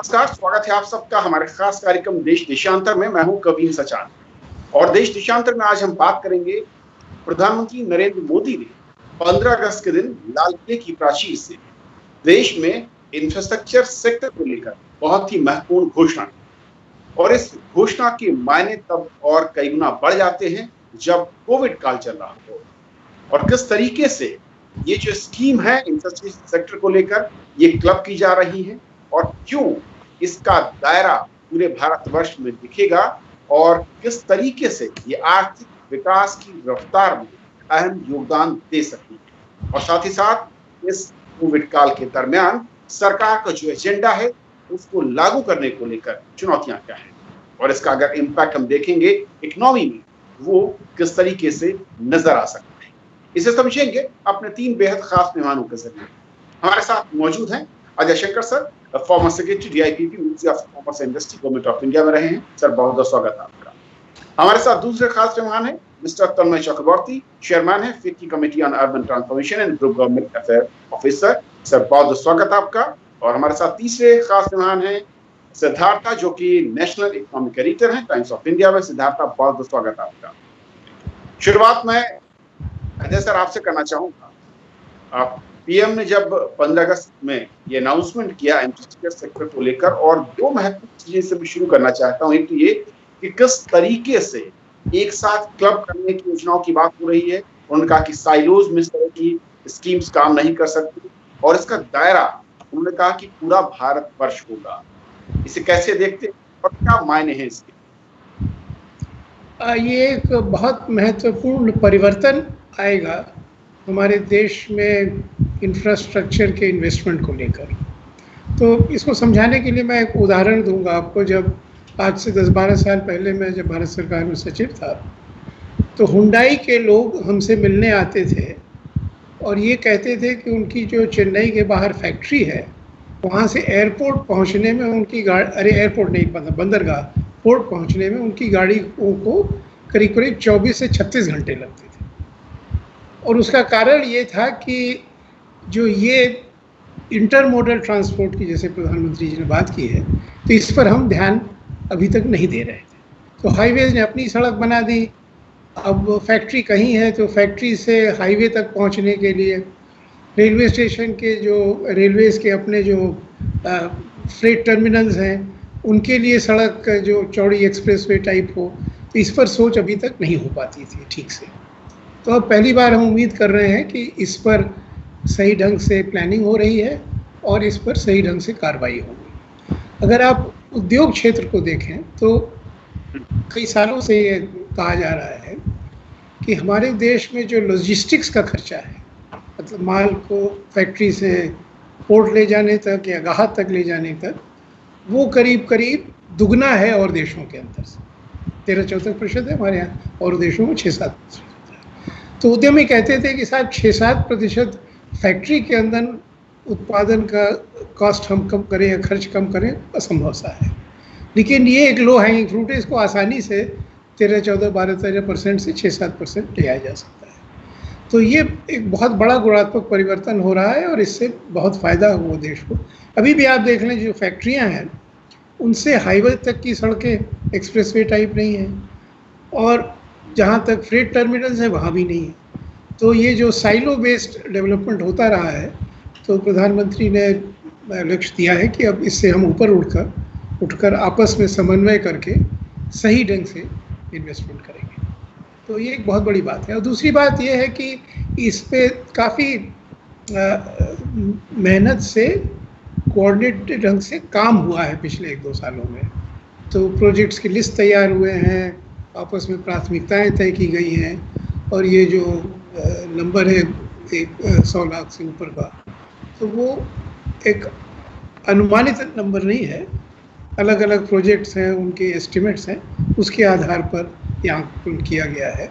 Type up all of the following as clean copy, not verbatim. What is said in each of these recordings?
नमस्कार, स्वागत है आप सबका हमारे खास कार्यक्रम देश देशांतर में। मैं हूं कबीर सचान और देश देशांतर में आज हम बात करेंगे प्रधानमंत्री नरेंद्र मोदी ने 15 अगस्त के दिन लाल किले की प्राचीर से देश में इंफ्रास्ट्रक्चर सेक्टर को लेकर बहुत ही महत्वपूर्ण घोषणा की और इस घोषणा के मायने तब और कई गुना बढ़ जाते हैं जब कोविड काल चल रहा हो और किस तरीके से ये जो स्कीम है इंफ्रास्ट्रक्चर सेक्टर को लेकर ये क्लब की जा रही है और क्यों इसका दायरा पूरे भारतवर्ष में दिखेगा और किस तरीके से ये आर्थिक विकास की रफ्तार में अहम योगदान दे सकती है और साथ ही साथ इस कोविड काल के दरमियान सरकार का जो एजेंडा है उसको लागू करने को लेकर चुनौतियां क्या हैं और इसका अगर इम्पैक्ट हम देखेंगे इकोनॉमी में वो किस तरीके से नजर आ सकता है, इसे समझेंगे अपने तीन बेहद खास मेहमानों के जरिए। हमारे साथ मौजूद हैं Ajay Shankar sir, former secretary DIPP ministry of commerce and industry government of India में रहे हैं। सर बहुत बहुत स्वागत है आपका। हमारे साथ दूसरे खास मेहमान हैं मिस्टर तन्मय चक्रवर्ती, चेयरमैन है FICCI committee on urban transformation and group government affair officer. Sir बहुत बहुत स्वागत है आपका। और हमारे साथ तीसरे खास मेहमान हैं सिद्धार्था, जो कि नेशनल इकोनॉमिक एडिटर हैं टाइम्स ऑफ इंडिया में। सिद्धार्था बहुत बहुत स्वागत है आपका। शुरुआत में अजय सर आपसे करना चाहूंगा, आप पीएम ने जब 15 अगस्त में ये अनाउंसमेंट किया इंफ्रास्ट्रक्चर सेक्टर को लेकर और दो महत्वपूर्ण चीजें से भी शुरू करना चाहता हूं। एक तो ये कि किस तरीके से एक साथ क्लब करने की योजनाओं की बात हो रही है। उन्होंने कहा कि साइलोज में इस तरह की स्कीम्स काम नहीं कर सकती और इसका दायरा उन्होंने कहा कि पूरा भारतवर्ष होगा। इसे कैसे देखते हैं और क्या मायने हैं इसके? ये एक बहुत महत्वपूर्ण परिवर्तन आएगा हमारे देश में इंफ्रास्ट्रक्चर के इन्वेस्टमेंट को लेकर। तो इसको समझाने के लिए मैं एक उदाहरण दूंगा आपको। जब आज से 10-12 साल पहले मैं जब भारत सरकार में सचिव था तो हुंडई के लोग हमसे मिलने आते थे और ये कहते थे कि उनकी जो चेन्नई के बाहर फैक्ट्री है वहाँ से एयरपोर्ट पहुँचने में उनकी गाड़ी, एयरपोर्ट नहीं मतलब बंदरगाह, पोर्ट पहुँचने में उनकी गाड़ियों को करीब करीब 24 से 36 घंटे लगते थे। और उसका कारण ये था कि जो ये इंटरमोडल ट्रांसपोर्ट की जैसे प्रधानमंत्री जी ने बात की है तो इस पर हम ध्यान अभी तक नहीं दे रहे थे। तो हाईवेज ने अपनी सड़क बना दी। अब फैक्ट्री कहीं है तो फैक्ट्री से हाईवे तक पहुंचने के लिए रेलवे स्टेशन के जो रेलवेज़ के अपने जो फ्रेट टर्मिनल्स हैं उनके लिए सड़क जो चौड़ी एक्सप्रेसवे टाइप हो, तो इस पर सोच अभी तक नहीं हो पाती थी ठीक से। तो अब पहली बार हम उम्मीद कर रहे हैं कि इस पर सही ढंग से प्लानिंग हो रही है और इस पर सही ढंग से कार्रवाई होगी। अगर आप उद्योग क्षेत्र को देखें तो कई सालों से ये कहा जा रहा है कि हमारे देश में जो लॉजिस्टिक्स का खर्चा है, मतलब माल को फैक्ट्री से पोर्ट ले जाने तक या गाहक तक ले जाने तक, वो करीब करीब दुगना है और देशों के अंदर से 13-14% है हमारे यहाँ और देशों में 6-7%। तो उद्यमी कहते थे कि साहब 6-7% फैक्ट्री के अंदर उत्पादन का कॉस्ट हम कम करें या खर्च कम करें असंभव सा है। लेकिन ये एक लो हैंगिंग फ्रूट है, इसको आसानी से 13-14-12-13% से 6-7% ले आया जा सकता है। तो ये एक बहुत बड़ा गुणात्मक परिवर्तन हो रहा है और इससे बहुत फ़ायदा हुआ देश को। अभी भी आप देख लें जो फैक्ट्रियाँ हैं उनसे हाईवे तक की सड़कें एक्सप्रेसवे टाइप नहीं हैं और जहाँ तक फ्रेट टर्मिनल्स है वहाँ भी नहीं है। तो ये जो साइलो बेस्ड डेवलपमेंट होता रहा है तो प्रधानमंत्री ने लक्ष्य दिया है कि अब इससे हम ऊपर उठकर आपस में समन्वय करके सही ढंग से इन्वेस्टमेंट करेंगे। तो ये एक बहुत बड़ी बात है। और दूसरी बात ये है कि इस पे काफ़ी मेहनत से कोऑर्डिनेटेड ढंग से काम हुआ है पिछले 1-2 सालों में। तो प्रोजेक्ट्स की लिस्ट तैयार हुए हैं, आपस में प्राथमिकताएं तय की गई हैं और ये जो नंबर है 100 लाख से ऊपर का, तो वो एक अनुमानित नंबर नहीं है। अलग अलग प्रोजेक्ट्स हैं, उनके एस्टिमेट्स हैं, उसके आधार पर यहाँ किया गया है।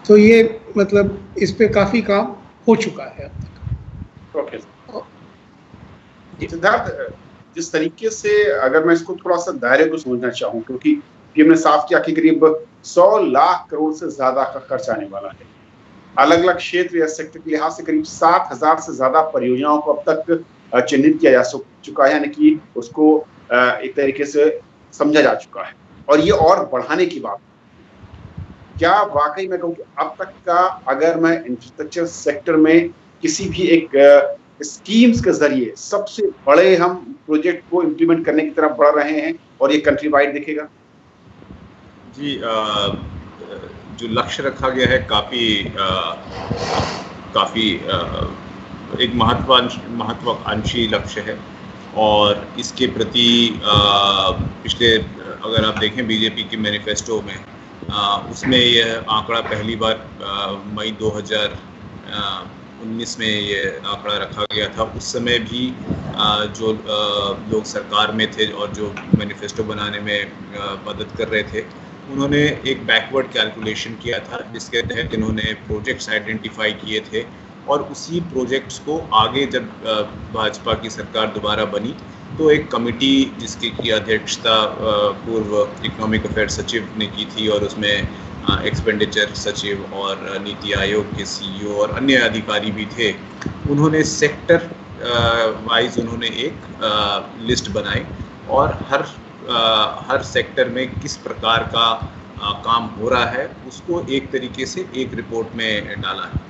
तो ये मतलब इस पे काफ़ी काम हो चुका है अब तक। ओके सिद्धार्थ, जिस तरीके से अगर मैं इसको थोड़ा सा दायरे को समझना चाहूँ, क्योंकि पीएम ने साफ किया कि करीब 100 लाख करोड़ से ज्यादा का खर्च आने वाला है। अलग अलग क्षेत्र या सेक्टर के लिहाज से करीब 7,000 से ज्यादा परियोजनाओं को अब तक चिन्हित किया जा चुका है, यानी कि उसको एक तरीके से समझा जा चुका है और ये और बढ़ाने की बात। क्या वाकई मैं कहूँ कि अब तक का अगर मैं इंफ्रास्ट्रक्चर सेक्टर में किसी भी एक स्कीम्स के जरिए सबसे बड़े हम प्रोजेक्ट को इम्प्लीमेंट करने की तरफ बढ़ रहे हैं और ये कंट्री वाइड दिखेगा? जी, जो लक्ष्य रखा गया है काफ़ी एक महत्वाकांक्षी लक्ष्य है और इसके प्रति पिछले अगर आप देखें बीजेपी के मैनिफेस्टो में उसमें यह आंकड़ा पहली बार मई 2019 में ये आंकड़ा रखा गया था। उस समय भी जो लोग सरकार में थे और जो मैनिफेस्टो बनाने में मदद कर रहे थे, उन्होंने एक बैकवर्ड कैलकुलेशन किया था जिसके तहत इन्होंने प्रोजेक्ट्स आइडेंटिफाई किए थे और उसी प्रोजेक्ट्स को आगे जब भाजपा की सरकार दोबारा बनी तो एक कमेटी जिसकी की अध्यक्षता पूर्व इकोनॉमिक अफेयर्स सचिव ने की थी और उसमें एक्सपेंडिचर सचिव और नीति आयोग के सीईओ और अन्य अधिकारी भी थे। उन्होंने सेक्टर वाइज उन्होंने एक लिस्ट बनाई और हर सेक्टर में किस प्रकार का काम हो रहा है उसको एक तरीके से एक रिपोर्ट में डाला है।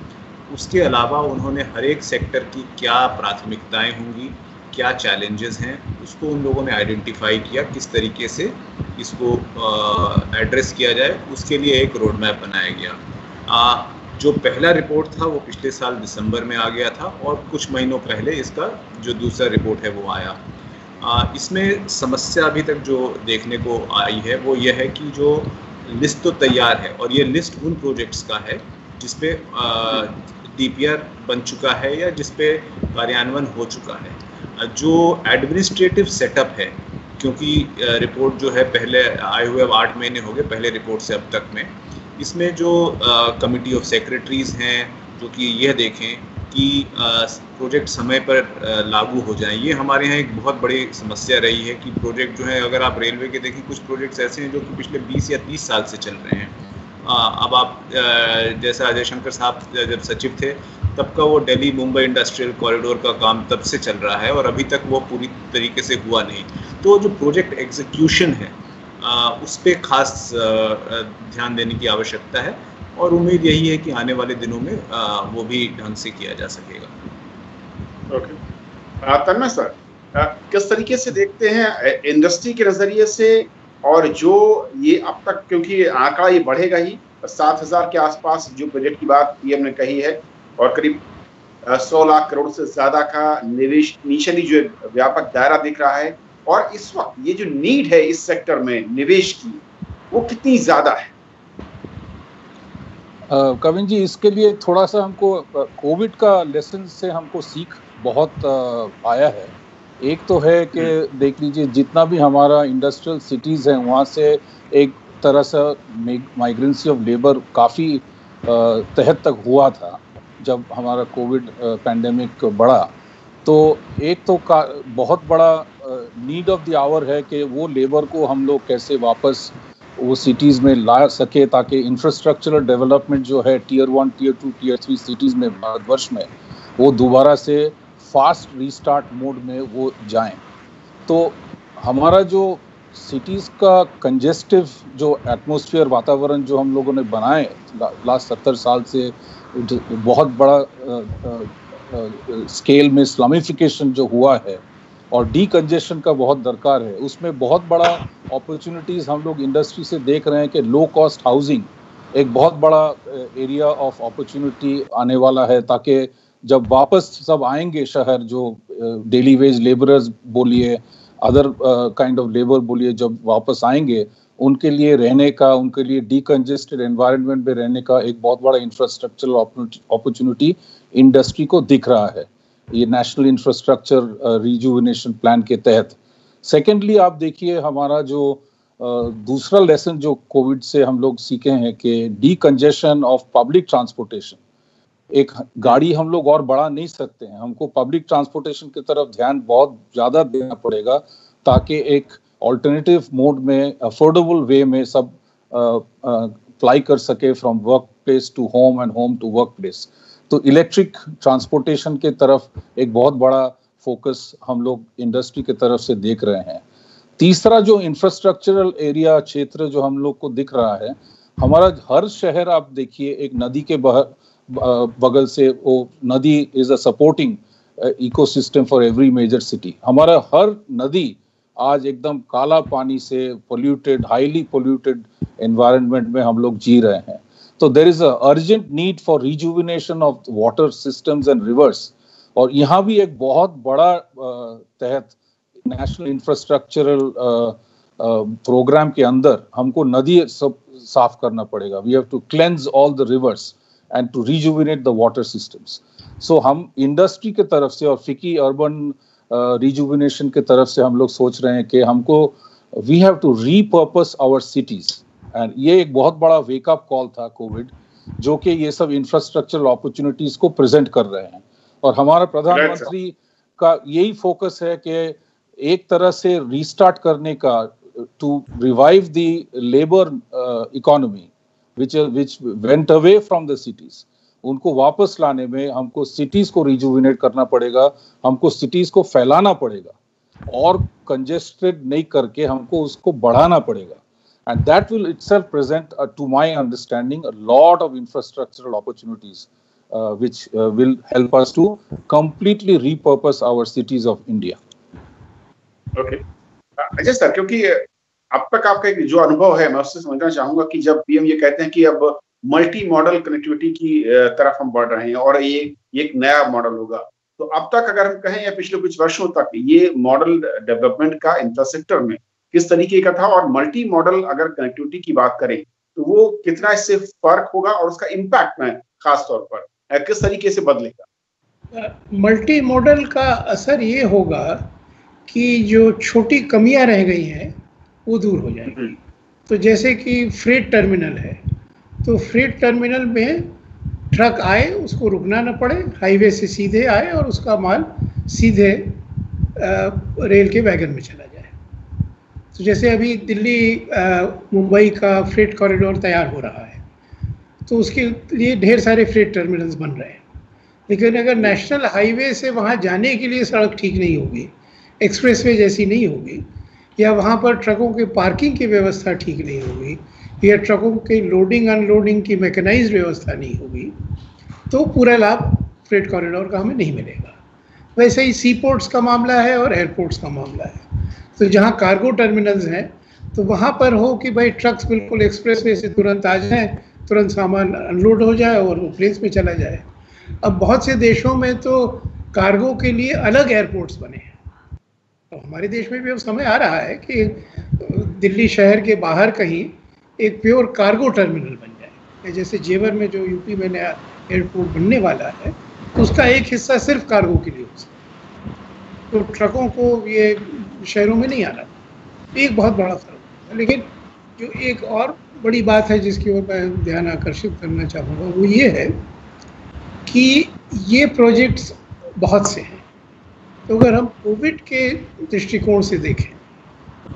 उसके अलावा उन्होंने हर एक सेक्टर की क्या प्राथमिकताएं होंगी, क्या चैलेंजेस हैं, उसको उन लोगों ने आइडेंटिफाई किया, किस तरीके से इसको एड्रेस किया जाए, उसके लिए एक रोड मैप बनाया गया। जो पहला रिपोर्ट था वो पिछले साल दिसंबर में आ गया था और कुछ महीनों पहले इसका जो दूसरा रिपोर्ट है वो आया। इसमें समस्या अभी तक जो देखने को आई है वो ये है कि जो लिस्ट तो तैयार है और ये लिस्ट उन प्रोजेक्ट्स का है जिसपे डीपीआर बन चुका है या जिसपे कार्यान्वयन हो चुका है। जो एडमिनिस्ट्रेटिव सेटअप है, क्योंकि रिपोर्ट जो है पहले आए हुए 8 महीने हो गए पहले रिपोर्ट से अब तक में, इसमें जो कमिटी ऑफ सेक्रेटरीज़ हैं जो कि यह देखें कि प्रोजेक्ट समय पर लागू हो जाएं। ये हमारे यहाँ एक बहुत बड़ी समस्या रही है कि प्रोजेक्ट जो है, अगर आप रेलवे के देखें कुछ प्रोजेक्ट्स ऐसे हैं जो कि पिछले 20 या 30 साल से चल रहे हैं। अब आप जैसा अजय शंकर साहब जब सचिव थे तब का वो दिल्ली मुंबई इंडस्ट्रियल कॉरिडोर का काम तब से चल रहा है और अभी तक वो पूरी तरीके से हुआ नहीं। तो जो प्रोजेक्ट एग्जीक्यूशन है उस पर खास ध्यान देने की आवश्यकता है और उम्मीद यही है कि आने वाले दिनों में वो भी ढंग से किया जा सकेगा। ओके, तन्मय सर, किस तरीके से देखते हैं इंडस्ट्री के नज़रिए से और जो ये अब तक, क्योंकि आंकड़ा ये बढ़ेगा ही, 7,000 के आसपास जो प्रोजेक्ट की बात पीएम ने कही है और करीब 100 लाख करोड़ से ज़्यादा का निवेश इनिशियली जो व्यापक दायरा दिख रहा है, और इस वक्त ये जो नीड है इस सेक्टर में निवेश की वो कितनी ज़्यादा है? कविन जी, इसके लिए थोड़ा सा हमको कोविड का लेसन से हमको सीख बहुत आया है। एक तो है कि देख लीजिए जितना भी हमारा इंडस्ट्रियल सिटीज़ हैं वहाँ से एक तरह से माइग्रेंसी ऑफ लेबर काफ़ी तहत तक हुआ था जब हमारा कोविड पैंडेमिक बढ़ा। तो एक तो बहुत बड़ा नीड ऑफ द आवर है कि वो लेबर को हम लोग कैसे वापस वो सिटीज़ में ला सके ताकि इंफ्रास्ट्रक्चरल डेवलपमेंट जो है टियर 1, टियर 2, टियर 3 सिटीज़ में भारतवर्ष में वो दोबारा से फास्ट रीस्टार्ट मोड में वो जाएं। तो हमारा जो सिटीज़ का कंजेस्टिव जो एटमॉस्फेयर वातावरण जो हम लोगों ने बनाए लास्ट 70 साल से, बहुत बड़ा स्केल में स्लमिफिकेशन जो हुआ है और डीकंजेशन का बहुत दरकार है, उसमें बहुत बड़ा अपॉर्चुनिटीज़ हम लोग इंडस्ट्री से देख रहे हैं कि लो कॉस्ट हाउसिंग एक बहुत बड़ा एरिया ऑफ अपॉर्चुनिटी आने वाला है, ताकि जब वापस सब आएंगे शहर, जो डेली वेज लेबरर्स बोलिए, अदर काइंड ऑफ लेबर बोलिए, जब वापस आएंगे उनके लिए रहने का, उनके लिए डीकंजेस्टेड एनवायरनमेंट में रहने का एक बहुत बड़ा इंफ्रास्ट्रक्चरल अपॉर्चुनिटी इंडस्ट्री को दिख रहा है, ये नेशनल इंफ्रास्ट्रक्चर रिजुविनेशन प्लान के तहत। सेकेंडली आप देखिए हमारा जो दूसरा लेसन जो कोविड से हम लोग सीखे हैं कि डीकंजेशन ऑफ पब्लिक ट्रांसपोर्टेशन। एक गाड़ी हम लोग और बढ़ा नहीं सकते हैं, हमको पब्लिक ट्रांसपोर्टेशन की तरफ ध्यान बहुत ज़्यादा देना पड़ेगा ताकि एक ऑल्टरनेटिव मोड में अफोर्डेबल वे में सब फ्लाई कर सके from work place to home and home to work place. तो इलेक्ट्रिक ट्रांसपोर्टेशन के तरफ एक बहुत बड़ा फोकस हम लोग इंडस्ट्री की तरफ से देख रहे हैं। तीसरा जो इंफ्रास्ट्रक्चरल एरिया क्षेत्र जो हम लोग को दिख रहा है, हमारा हर शहर आप देखिए एक नदी के बगल से, वो नदी is a supporting ecosystem for every major city. हमारा हर नदी आज एकदम काला पानी से पोल्यूटेड, हाईली पोल्यूटेड एनवायरनमेंट में हम लोग जी रहे हैं। तो there is a urgent need for rejuvenation of water systems and rivers. और यहाँ भी एक बहुत बड़ा तहत नेशनल इंफ्रास्ट्रक्चरल प्रोग्राम के अंदर हमको नदी सब साफ करना पड़ेगा। We have to cleanse all the rivers and to rejuvenate the water systems. So हम इंडस्ट्री के तरफ से और फिकी अर्बन रिजुविनेशन के तरफ से हम लोग सोच रहे हैं कि हमको we have to repurpose our cities. And ये एक बहुत बड़ा वेकअप कॉल था कोविड, जो कि ये सब इंफ्रास्ट्रक्चरल अपॉर्चुनिटीज को प्रेजेंट कर रहे हैं। और हमारा प्रधानमंत्री का यही फोकस है कि एक तरह से रीस्टार्ट करने का, to revive the labour economy which went away from the cities. उनको वापस लाने में हमको सिटीज को रिजुविनेट करना पड़ेगा, हमको सिटीज को फैलाना पड़ेगा और कंजेस्टेड नहीं करके हमको उसको बढ़ाना पड़ेगा। And that will itself present to my understanding a lot of infrastructural opportunities which will help us to completely repurpose our cities of India. Okay. Ajay sir, क्योंकि अब तक आपका एक जो अनुभव है, मैं उससे समझना चाहूंगा कि जब पीएम ये कहते हैं कि अब मल्टी मॉडल कनेक्टिविटी की तरफ हम बढ़ रहे हैं और ये एक नया मॉडल होगा, तो अब तक अगर हम कहें या पिछले कुछ वर्षों तक ये मॉडल डेवलपमेंट का इंफ्रास्ट्रक्चर में किस तरीके का था, और मल्टी मॉडल अगर कनेक्टिविटी की बात करें तो वो कितना इससे फर्क होगा और उसका इम्पैक्ट में खास तौर पर किस तरीके से बदलेगा? मल्टी मॉडल का असर ये होगा कि जो छोटी कमियां रह गई हैं वो दूर हो जाएगी। तो जैसे कि फ्रेट टर्मिनल है, तो फ्रेट टर्मिनल में ट्रक आए, उसको रुकना ना पड़े, हाईवे से सीधे आए और उसका माल सीधे रेल के वैगन में चला जाए। तो जैसे अभी दिल्ली मुंबई का फ्रेट कॉरिडोर तैयार हो रहा है, तो उसके लिए ढेर सारे फ्रेट टर्मिनल्स बन रहे हैं, लेकिन अगर नेशनल हाईवे से वहाँ जाने के लिए सड़क ठीक नहीं होगी, एक्सप्रेसवे जैसी नहीं होगी, या वहाँ पर ट्रकों के पार्किंग की व्यवस्था ठीक नहीं होगी, या ट्रकों के लोडिंग अनलोडिंग की मैकेनाइज्ड व्यवस्था नहीं होगी, तो पूरा लाभ फ्रेट कॉरिडोर का हमें नहीं मिलेगा। वैसे ही सी पोर्ट्स का मामला है और एयरपोर्ट्स का मामला है। तो जहाँ कार्गो टर्मिनल्स हैं तो वहाँ पर हो कि भाई ट्रक्स बिल्कुल एक्सप्रेसवे से तुरंत आ जाएँ, तुरंत सामान अनलोड हो जाए और वो प्लेस में चला जाए। अब बहुत से देशों में तो कार्गो के लिए अलग एयरपोर्ट्स बने हैं, तो हमारे देश में भी अब समय आ रहा है कि दिल्ली शहर के बाहर कहीं एक प्योर कार्गो टर्मिनल बन जाए। जैसे जेवर में जो यूपी में नया एयरपोर्ट बनने वाला है, उसका एक हिस्सा सिर्फ कार्गो के लिए हो सकता, तो ट्रकों को ये शहरों में नहीं आना, एक बहुत बड़ा फर्क है। लेकिन जो एक और बड़ी बात है जिसकी ओर मैं ध्यान आकर्षित करना चाहूँगा, वो ये है कि ये प्रोजेक्ट्स बहुत से हैं। तो अगर हम कोविड के दृष्टिकोण से देखें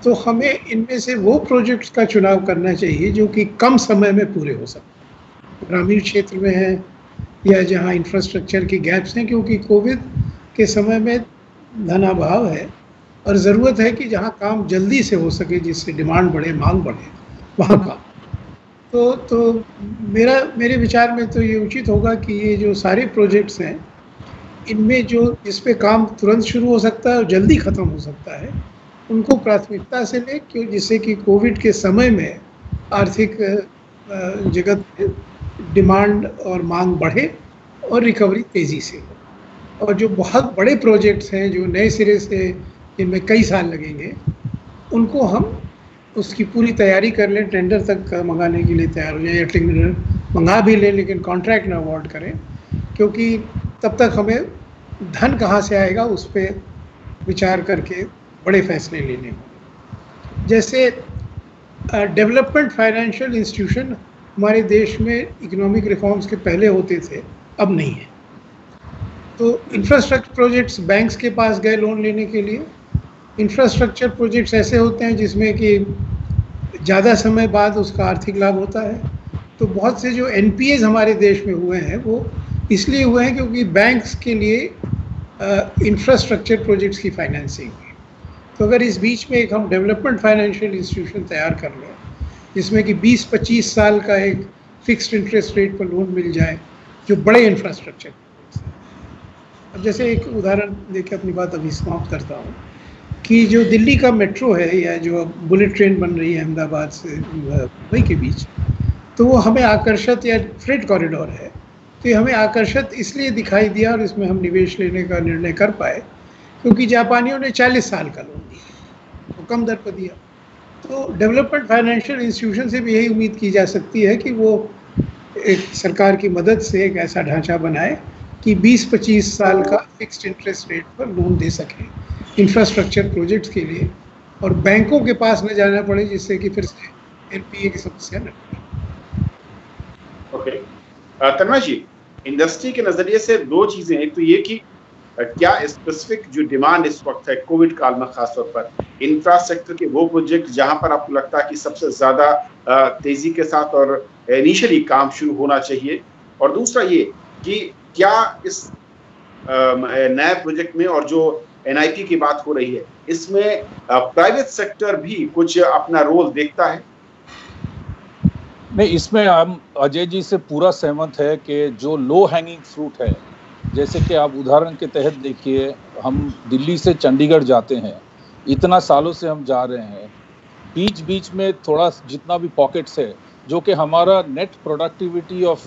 तो हमें इनमें से वो प्रोजेक्ट्स का चुनाव करना चाहिए जो कि कम समय में पूरे हो सकते, ग्रामीण क्षेत्र में है या जहाँ इंफ्रास्ट्रक्चर की गैप्स हैं, क्योंकि कोविड के समय में धनाभाव है और ज़रूरत है कि जहाँ काम जल्दी से हो सके, जिससे डिमांड बढ़े, मांग बढ़े, वहाँ काम। तो मेरे विचार में तो ये उचित होगा कि ये जो सारे प्रोजेक्ट्स हैं, इनमें जो जिस पे काम तुरंत शुरू हो सकता है और जल्दी ख़त्म हो सकता है, उनको प्राथमिकता से लें, क्यों, जिससे कि कोविड के समय में आर्थिक जगत में डिमांड और मांग बढ़े और रिकवरी तेज़ी से हो। और जो बहुत बड़े प्रोजेक्ट्स हैं जो नए सिरे से, जिनमें कई साल लगेंगे, उनको हम उसकी पूरी तैयारी कर लें, टेंडर तक मंगाने के लिए तैयार हो जाए, या टेंडर मंगा भी लें लेकिन कॉन्ट्रैक्ट ना अवॉर्ड करें, क्योंकि तब तक हमें धन कहाँ से आएगा उस पर विचार करके बड़े फैसले लेने होंगे। जैसे डेवलपमेंट फाइनेंशियल इंस्टीट्यूशन हमारे देश में इकोनॉमिक रिफॉर्म्स के पहले होते थे, अब नहीं है। तो इंफ्रास्ट्रक्चर प्रोजेक्ट्स बैंक्स के पास गए लोन लेने के लिए। इंफ्रास्ट्रक्चर प्रोजेक्ट्स ऐसे होते हैं जिसमें कि ज़्यादा समय बाद उसका आर्थिक लाभ होता है। तो बहुत से जो एनपीएज हमारे देश में हुए हैं वो इसलिए हुए हैं क्योंकि बैंक्स के लिए इंफ्रास्ट्रक्चर प्रोजेक्ट्स की फाइनेंसिंग हुई। तो अगर इस बीच में एक हम डेवलपमेंट फाइनेंशियल इंस्टीट्यूशन तैयार कर लें जिसमें कि 20-25 साल का एक फिक्स्ड इंटरेस्ट रेट पर लोन मिल जाए जो बड़े इंफ्रास्ट्रक्चर। अब जैसे एक उदाहरण देके अपनी बात अभी समाप्त करता हूँ कि जो दिल्ली का मेट्रो है या जो बुलेट ट्रेन बन रही है अहमदाबाद से मुंबई के बीच, तो वो हमें आकर्षित, या फ्रेट कॉरिडोर है, तो ये हमें आकर्षित इसलिए दिखाई दिया और इसमें हम निवेश लेने का निर्णय कर पाए क्योंकि जापानियों ने 40 साल का लोन दिया, वो कम दर पर दिया। तो डेवलपमेंट फाइनेंशियल इंस्टीट्यूशन से भी यही उम्मीद की जा सकती है कि वो एक सरकार की मदद से एक ऐसा ढांचा बनाए कि 20-25 साल का फिक्स्ड इंटरेस्ट रेट पर लोन दे सके इंफ्रास्ट्रक्चर प्रोजेक्ट्स के लिए, और बैंकों के पास न जाना पड़े जिससे कि फिर से एनपीए की समस्या न ओके। तन्मय जी, इंडस्ट्री के नज़रिए से दो चीज़ें, एक तो ये कि क्या स्पेसिफिक जो डिमांड इस वक्त है कोविड काल में खासतौर पर इंफ्रास्ट्रक्चर के वो प्रोजेक्ट जहां पर आपको लगता है कि सबसे ज़्यादा तेज़ी के साथ और इनिशियली काम शुरू होना चाहिए, और दूसरा ये कि क्या इस नए प्रोजेक्ट में और जो एनआईटी की बात हो रही है इसमें प्राइवेट सेक्टर भी कुछ अपना रोल देखता है? नहीं, इसमें हम अजय जी से पूरा सहमत है कि जो लो हैंगिंग फ्रूट है, जैसे कि आप उदाहरण के तहत देखिए, हम दिल्ली से चंडीगढ़ जाते हैं, इतना सालों से हम जा रहे हैं, बीच बीच में थोड़ा जितना भी पॉकेट्स है जो कि हमारा net productivity of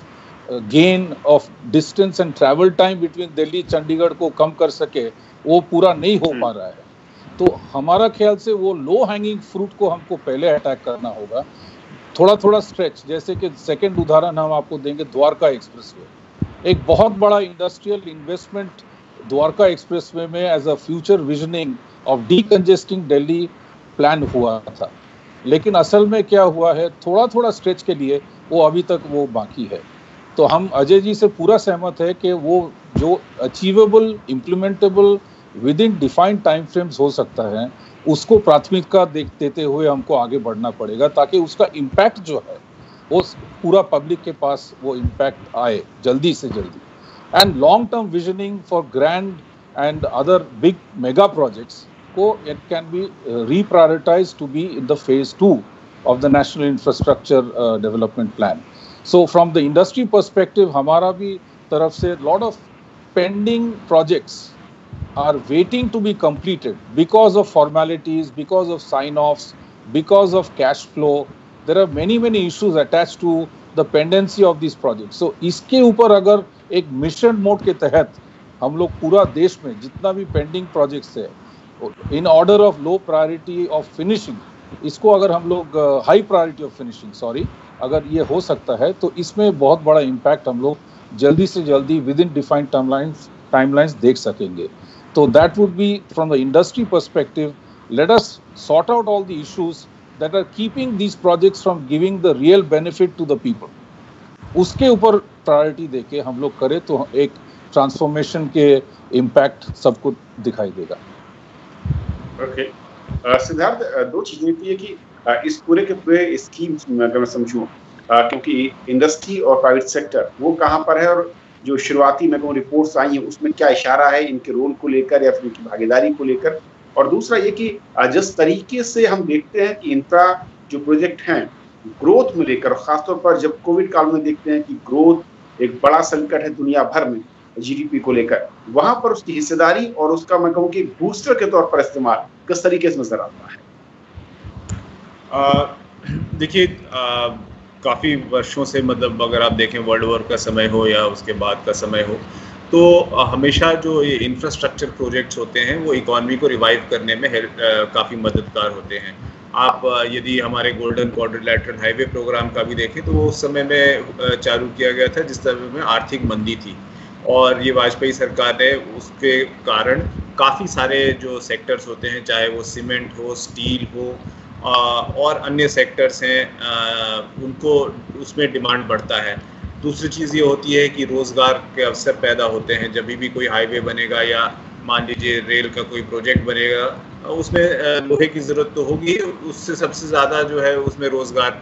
gain of distance and travel time between Delhi Chandigarh को कम कर सके, वो पूरा नहीं हो पा रहा है। तो हमारा ख्याल से वो लो हैंगिंग फ्रूट को हमको पहले अटैक करना होगा, थोड़ा थोड़ा स्ट्रेच। जैसे कि सेकंड उदाहरण हम आपको देंगे, द्वारका एक्सप्रेसवे, एक बहुत बड़ा इंडस्ट्रियल इन्वेस्टमेंट द्वारका एक्सप्रेसवे में as a future visioning of decongesting Delhi plan हुआ था, लेकिन असल में क्या हुआ है, थोड़ा थोड़ा स्ट्रेच के लिए वो अभी तक वो बाकी है। तो हम अजय जी से पूरा सहमत है कि वो जो achievable, implementable with in defined time frames हो सकता है, उसको प्राथमिकता देते हुए हमको आगे बढ़ना पड़ेगा ताकि उसका इम्पैक्ट जो है वो पूरा पब्लिक के पास वो इम्पैक्ट आए जल्दी से जल्दी। And long term visioning for grand and other big mega projects को it can be reprioritised to be in the phase 2 of the national infrastructure development plan. So from the industry perspective, हमारा भी तरफ से lot of pending projects are waiting to be completed because of formalities, because of sign-offs, because of cash flow. There are many issues attached to the pendency of these projects. So इसके ऊपर अगर एक mission mode के तहत हम लोग पूरा देश में जितना भी पेंडिंग प्रोजेक्ट्स है, in order of low priority of finishing, इसको अगर हम लोग हाई प्रायोरिटी ऑफ फिनिशिंग अगर ये हो सकता है, तो इसमें बहुत बड़ा इम्पैक्ट हम लोग जल्दी से जल्दी विद इन डिफाइंड टाइमलाइंस देख सकेंगे। तो that would be from the industry perspective, let us sort out all the issues that are keeping these projects from giving the real benefit to the people. उसके ऊपर priority देके हम लोग करें तो एक ट्रांसफॉर्मेशन के इम्पैक्ट सबको दिखाई देगा। ओके सिद्धार्थ, दो चीजें थी कि इस पूरे के पूरे स्कीम में अगर मैं समझूं, क्योंकि इंडस्ट्री और प्राइवेट सेक्टर वो कहाँ पर है और जो शुरुआती मैं कहूँ रिपोर्ट्स आई हैं उसमें क्या इशारा है इनके रोल को लेकर या फिर इनकी भागीदारी को लेकर, और दूसरा ये कि जिस तरीके से हम देखते हैं कि इंफ्रा जो प्रोजेक्ट हैं ग्रोथ में लेकर, खासतौर पर जब कोविड काल में देखते हैं कि ग्रोथ एक बड़ा संकट है दुनिया भर में जीडीपी को लेकर, वहां पर उसकी हिस्सेदारी और उसका मैं कहूँ कि बूस्टर के तौर पर इस्तेमाल किस तरीके से नजर आता है? देखिए, काफ़ी वर्षों से, मतलब अगर आप देखें वर्ल्ड वॉर का समय हो या उसके बाद का समय हो, तो हमेशा जो ये इंफ्रास्ट्रक्चर प्रोजेक्ट्स होते हैं वो इकॉनमी को रिवाइव करने में काफ़ी मददगार होते हैं। आप यदि हमारे गोल्डन क्वाड्रिलैटरल हाईवे प्रोग्राम का भी देखें तो वो उस समय में चालू किया गया था जिस समय में आर्थिक मंदी थी, और ये वाजपेयी सरकार ने उसके कारण काफ़ी सारे जो सेक्टर्स होते हैं, चाहे वो सीमेंट हो, स्टील हो और अन्य सेक्टर्स हैं, उनको उसमें डिमांड बढ़ता है। दूसरी चीज़ ये होती है कि रोज़गार के अवसर पैदा होते हैं। जब भी कोई हाईवे बनेगा या मान लीजिए रेल का कोई प्रोजेक्ट बनेगा, उसमें लोहे की ज़रूरत तो होगी, उससे सबसे ज़्यादा जो है उसमें रोज़गार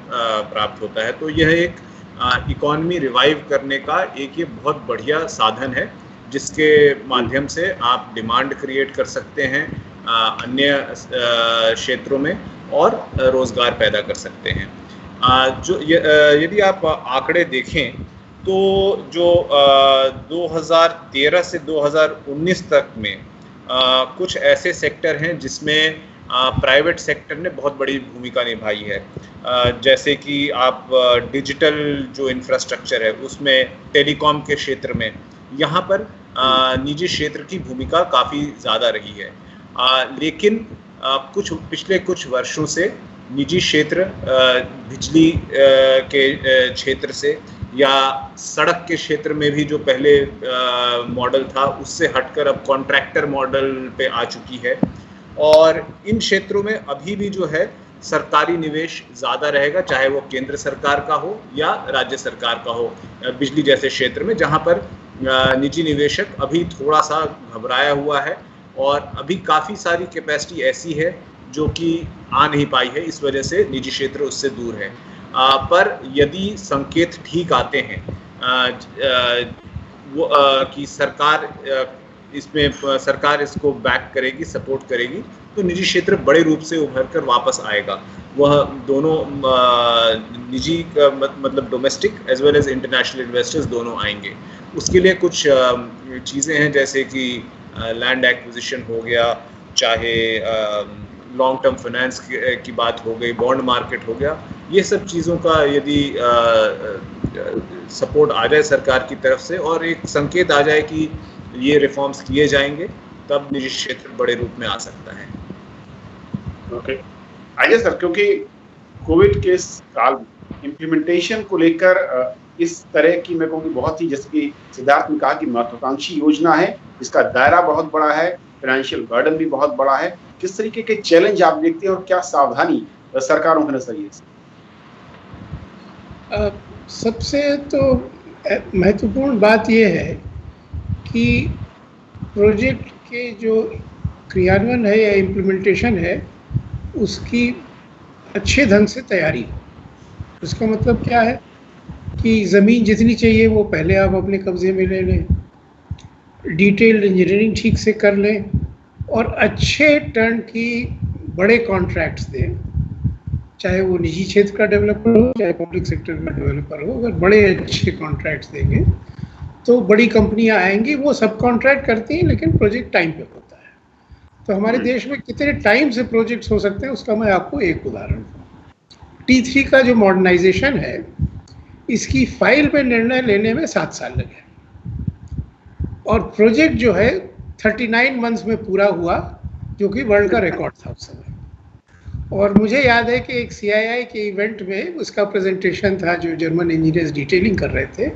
प्राप्त होता है। तो यह एक इकॉनमी रिवाइव करने का एक ये बहुत बढ़िया साधन है जिसके माध्यम से आप डिमांड क्रिएट कर सकते हैं, अन्य क्षेत्रों में और रोजगार पैदा कर सकते हैं। यदि आप आंकड़े देखें तो जो 2013 से 2019 तक में कुछ ऐसे सेक्टर हैं जिसमें प्राइवेट सेक्टर ने बहुत बड़ी भूमिका निभाई है। जैसे कि आप डिजिटल जो इंफ्रास्ट्रक्चर है उसमें, टेलीकॉम के क्षेत्र में, यहाँ पर निजी क्षेत्र की भूमिका काफ़ी ज़्यादा रही है। लेकिन पिछले कुछ वर्षों से निजी क्षेत्र बिजली के क्षेत्र से या सड़क के क्षेत्र में भी जो पहले मॉडल था उससे हटकर अब कॉन्ट्रैक्टर मॉडल पे आ चुकी है। और इन क्षेत्रों में अभी भी जो है सरकारी निवेश ज़्यादा रहेगा, चाहे वो केंद्र सरकार का हो या राज्य सरकार का हो। बिजली जैसे क्षेत्र में जहाँ पर निजी निवेशक अभी थोड़ा सा घबराया हुआ है और अभी काफ़ी सारी कैपेसिटी ऐसी है जो कि आ नहीं पाई है, इस वजह से निजी क्षेत्र उससे दूर है। पर यदि संकेत ठीक आते हैं कि सरकार इसको बैक करेगी, सपोर्ट करेगी, तो निजी क्षेत्र बड़े रूप से उभर कर वापस आएगा। वह दोनों निजी मतलब domestic as well as international investors दोनों आएंगे। उसके लिए कुछ चीज़ें हैं जैसे कि लैंड एक्विजिशन हो गया, चाहे लॉन्ग टर्म फाइनेंस की बात हो गई, बॉन्ड मार्केट हो गया। ये सब चीज़ों का यदि सपोर्ट आ जाए सरकार की तरफ से और एक संकेत आ जाए कि ये रिफॉर्म्स किए जाएंगे, तब निजी क्षेत्र बड़े रूप में आ सकता है। ओके, आइए सर, क्योंकि कोविड के काल में इम्प्लीमेंटेशन को लेकर इस तरह की मैं कहूँगी बहुत ही, जैसे कि सिद्धार्थ ने कहा कि महत्वाकांक्षी योजना है, इसका दायरा बहुत बड़ा है, फाइनेंशियल बर्डन भी बहुत बड़ा है। किस तरीके के चैलेंज आप देखते हैं और क्या सावधानी सरकारों के नजरिए से? सबसे तो महत्वपूर्ण बात यह है कि प्रोजेक्ट के जो क्रियान्वयन है या इम्प्लीमेंटेशन है उसकी अच्छे ढंग से तैयारी हो। इसका मतलब क्या है कि ज़मीन जितनी चाहिए वो पहले आप अपने कब्जे में ले लें, डिटेल्ड इंजीनियरिंग ठीक से कर लें और अच्छे टर्न की बड़े कॉन्ट्रैक्ट्स दें, चाहे वो निजी क्षेत्र का डेवलपर हो चाहे पब्लिक सेक्टर का डेवलपर हो। अगर बड़े अच्छे कॉन्ट्रैक्ट्स देंगे तो बड़ी कंपनियां आएंगी, वो सब कॉन्ट्रैक्ट करती हैं लेकिन प्रोजेक्ट टाइम पे होता है। तो हमारे देश में कितने टाइम से प्रोजेक्ट्स हो सकते हैं उसका मैं आपको एक उदाहरण दूँ। T3 का जो मॉडर्नाइजेशन है, इसकी फाइल पे निर्णय लेने में 7 साल लगे और प्रोजेक्ट जो है 39 मंथ्स में पूरा हुआ, जो कि वर्ल्ड का रिकॉर्ड था उस समय। और मुझे याद है कि एक CII के इवेंट में उसका प्रेजेंटेशन था, जो जर्मन इंजीनियर्स डिटेलिंग कर रहे थे,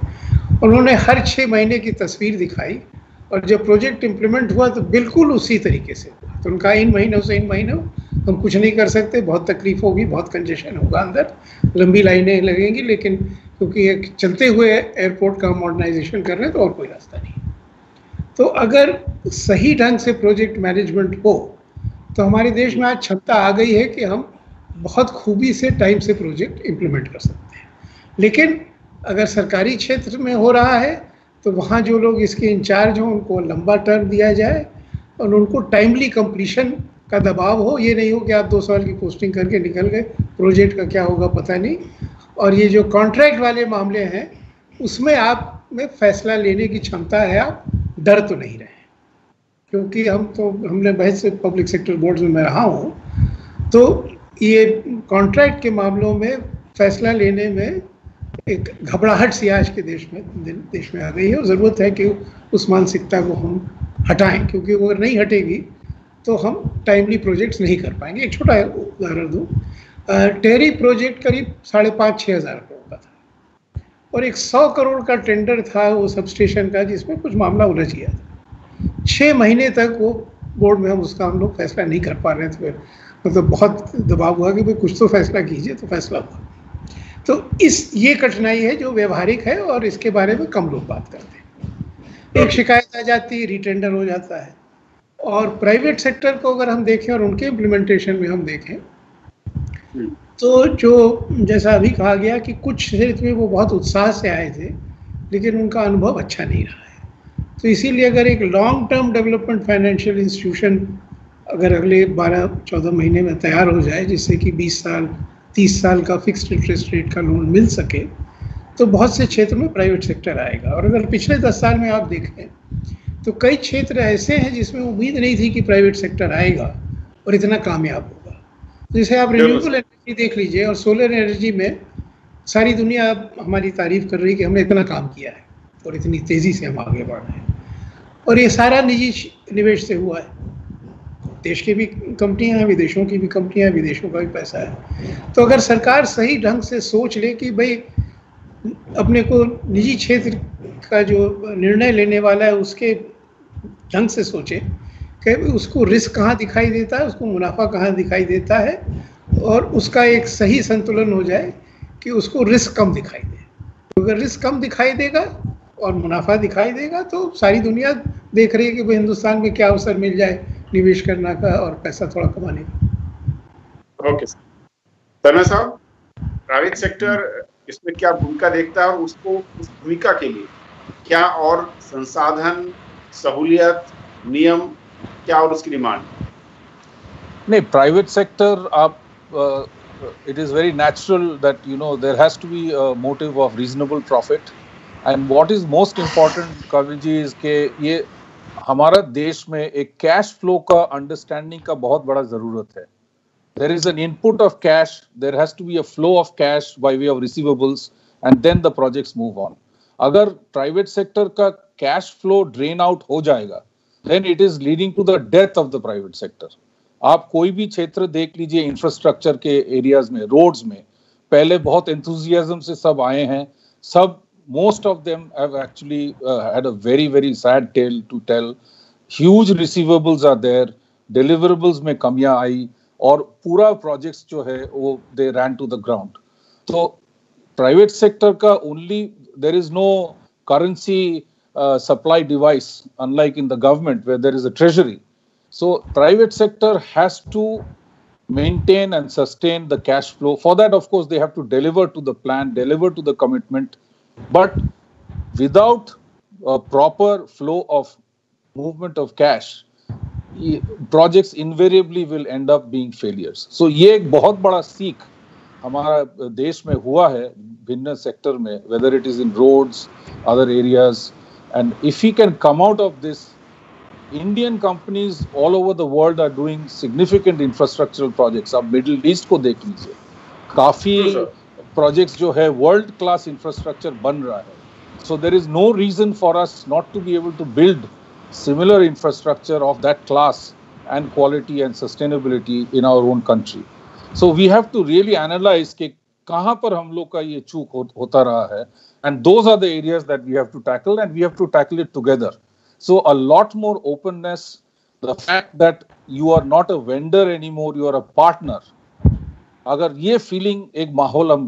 उन्होंने हर 6 महीने की तस्वीर दिखाई और जब प्रोजेक्ट इम्प्लीमेंट हुआ तो बिल्कुल उसी तरीके से हुआ। तो उनका इन महीनों से इन महीनों हम कुछ नहीं कर सकते, बहुत तकलीफ होगी, बहुत कंजेशन होगा, अंदर लंबी लाइनें लगेंगी, लेकिन क्योंकि एक चलते हुए एयरपोर्ट का मॉडर्नाइजेशन कर रहे हैं तो और कोई रास्ता नहीं। तो अगर सही ढंग से प्रोजेक्ट मैनेजमेंट हो तो हमारे देश में आज क्षमता आ गई है कि हम बहुत खूबी से टाइम से प्रोजेक्ट इम्प्लीमेंट कर सकते हैं। लेकिन अगर सरकारी क्षेत्र में हो रहा है तो वहाँ जो लोग इसके इंचार्ज हों उनको लंबा टर्म दिया जाए और उनको टाइमली कंप्लीशन का दबाव हो। ये नहीं हो कि आप 2 साल की पोस्टिंग करके निकल गए, प्रोजेक्ट का क्या होगा पता नहीं। और ये जो कॉन्ट्रैक्ट वाले मामले हैं उसमें आप में फैसला लेने की क्षमता है, आप डर तो नहीं रहे। क्योंकि हमने बहुत से पब्लिक सेक्टर बोर्ड्स में मैं रहा हूँ, तो ये कॉन्ट्रैक्ट के मामलों में फैसला लेने में एक घबराहट सी आज के देश में आ गई है और ज़रूरत है कि उस मानसिकता को हम हटाएं, क्योंकि अगर नहीं हटेगी तो हम टाइमली प्रोजेक्ट्स नहीं कर पाएंगे। एक छोटा उदाहरण दूँ, टेहरी प्रोजेक्ट करीब 5,500-6 हज़ार करोड़ का था और एक 100 करोड़ का टेंडर था वो सब स्टेशन का, जिसमें कुछ मामला उलझ गया था। 6 महीने तक वो बोर्ड में हम लोग फैसला नहीं कर पा रहे थे, मतलब बहुत दबाव हुआ कि भाई कुछ तो फैसला कीजिए, तो फैसला हुआ। तो ये कठिनाई है जो व्यवहारिक है और इसके बारे में कम लोग बात करते हैं। एक शिकायत आ जाती है, रीटेंडर हो जाता है। और प्राइवेट सेक्टर को अगर हम देखें और उनके इम्प्लीमेंटेशन में हम देखें तो जो जैसा अभी कहा गया कि कुछ क्षेत्र में वो बहुत उत्साह से आए थे लेकिन उनका अनुभव अच्छा नहीं रहा है। तो इसीलिए अगर एक long term development financial institution अगर अगले 12-14 महीने में तैयार हो जाए, जिससे कि 20 साल 30 साल का फिक्स्ड इंटरेस्ट रेट का लोन मिल सके, तो बहुत से क्षेत्र में प्राइवेट सेक्टर आएगा। और अगर पिछले 10 साल में आप देखें तो कई क्षेत्र ऐसे हैं जिसमें उम्मीद नहीं थी कि प्राइवेट सेक्टर आएगा और इतना कामयाब होगा। जैसे आप रिन्यूएबल एनर्जी देख लीजिए, और सोलर एनर्जी में सारी दुनिया हमारी तारीफ कर रही है कि हमने इतना काम किया है और इतनी तेज़ी से हम आगे बढ़ रहे हैं, और ये सारा निजी निवेश से हुआ है। देश की भी कंपनियां हैं, विदेशों की भी कंपनियां हैं, विदेशों का भी पैसा है। तो अगर सरकार सही ढंग से सोच ले कि भाई अपने को निजी क्षेत्र का जो निर्णय लेने वाला है उसके ढंग से सोचे कि उसको रिस्क कहाँ दिखाई देता है, उसको मुनाफा कहाँ दिखाई देता है, और उसका एक सही संतुलन हो जाए कि उसको रिस्क कम दिखाई दे। तो अगर रिस्क कम दिखाई देगा और मुनाफा दिखाई देगा तो सारी दुनिया देख रही है कि भाई हिंदुस्तान में क्या अवसर मिल जाए निवेश करने का और पैसा थोड़ा कमाने का। Okay sir. तन्मय साहब, प्राइवेट सेक्टर इसमें क्या भूमिका देखता है, उसको उस भूमिका के लिए क्या और संसाधन, सहूलियत, नियम क्या और उसकी डिमांड? नहीं, प्राइवेट सेक्टर आप it is very natural that there has to be a motive of reasonable profit, and what is most important Kavin ji is कि ये हमारा देश में एक कैश फ्लो का अंडरस्टैंडिंग का बहुत बड़ा जरूरत है। There is an input of cash, there has to be a flow of cash by way of receivables, and then the projects move on. अगर प्राइवेट सेक्टर का कैश फ्लो ड्रेन आउट हो जाएगा, then it is leading to the death of the private sector. आप कोई भी क्षेत्र देख लीजिए, इंफ्रास्ट्रक्चर के एरियाज में, रोड्स में, पहले बहुत एंथुजियाज्म से सब आए हैं, सब most of them have actually had a very very sad tale to tell. Huge receivables are there, deliverables में कमियां आई, और पूरा प्रोजेक्ट्स जो है वो they ran to the ground. तो प्राइवेट सेक्टर का only there is no currency supply device unlike in the government where there is a treasury. So private sector has to maintain and sustain the cash flow. For that, of course, they have to deliver to the plan, deliver to the commitment. But without a proper flow of movement of cash, projects invariably will end up being failures. So ये एक बहुत बड़ा सीख हमारा देश में हुआ है भिन्न सेक्टर में, whether it is in roads, other areas, and if we can come out of this, Indian companies all over the world are doing significant infrastructural projects. आप मिडिल ईस्ट को देख लीजिए, काफी प्रोजेक्ट्स जो है वर्ल्ड क्लास इंफ्रास्ट्रक्चर बन रहा है। So there is no reason for us not to be able to build similar infrastructure of that class and quality and sustainability in our own country. So we have to really analyze कि कहाँ पर हम लोग का ये चूक होता रहा है, and those are the areas that we have to tackle, and we have to tackle it together. So a lot more openness, the fact that you are not a vendor anymore, you are a partner. अगर ये feeling एक माहौल हम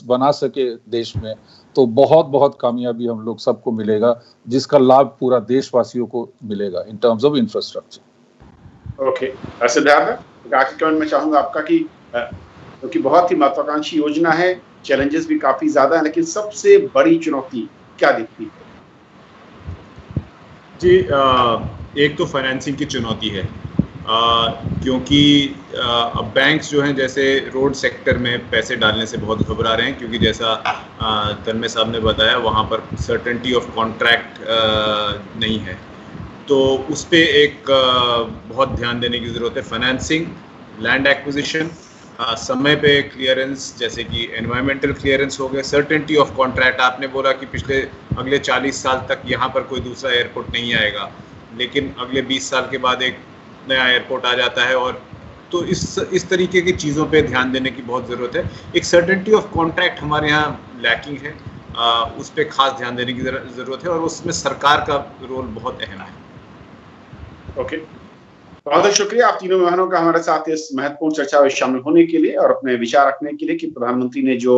बना सके देश में, तो बहुत बहुत कामयाबी हम लोग सबको मिलेगा, जिसका लाभ पूरा देशवासियों को मिलेगा in terms of infrastructure. Okay, Siddharth, आखिर कमेंट में चाहूंगा आपका कि क्योंकि बहुत ही महत्वाकांक्षी योजना है, चैलेंजेस भी काफी ज्यादा है, लेकिन सबसे बड़ी चुनौती क्या दिखती है? जी, एक तो फाइनेंसिंग की चुनौती है, क्योंकि अब बैंक्स जो हैं जैसे रोड सेक्टर में पैसे डालने से बहुत घबरा रहे हैं, क्योंकि जैसा तन्मय साहब ने बताया वहाँ पर सर्टेनिटी ऑफ कॉन्ट्रैक्ट नहीं है, तो उस पर एक बहुत ध्यान देने की ज़रूरत है। फाइनेंसिंग, लैंड एक्विजिशन, समय पे क्लियरेंस, जैसे कि एनवायरमेंटल क्लियरेंस हो गया, सर्टेनिटी ऑफ कॉन्ट्रैक्ट। आपने बोला कि अगले 40 साल तक यहाँ पर कोई दूसरा एयरपोर्ट नहीं आएगा, लेकिन अगले 20 साल के बाद एक नया एयरपोर्ट आ जाता है, और तो इस तरीके की चीज़ों पे ध्यान देने की बहुत ज़रूरत है। एक सर्टेनिटी ऑफ कॉन्ट्रैक्ट हमारे यहाँ लैकिंग है, उस पर खास ध्यान देने की ज़रूरत है, और उसमें सरकार का रोल बहुत अहम है। ओके, बहुत बहुत शुक्रिया आप तीनों मेहमानों का हमारे साथ इस महत्वपूर्ण चर्चा में शामिल होने के लिए और अपने विचार रखने के लिए कि प्रधानमंत्री ने जो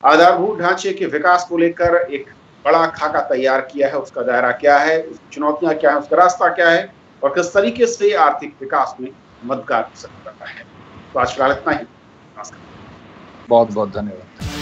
आधारभूत ढांचे के विकास को लेकर एक बड़ा खाका तैयार किया है, उसका दायरा क्या है, उसकी चुनौतियां क्या है, उसका रास्ता क्या है, और किस तरीके से आर्थिक विकास में मददगार हो सकता है। तो आज फिलहाल इतना ही। नमस्कार, बहुत बहुत धन्यवाद।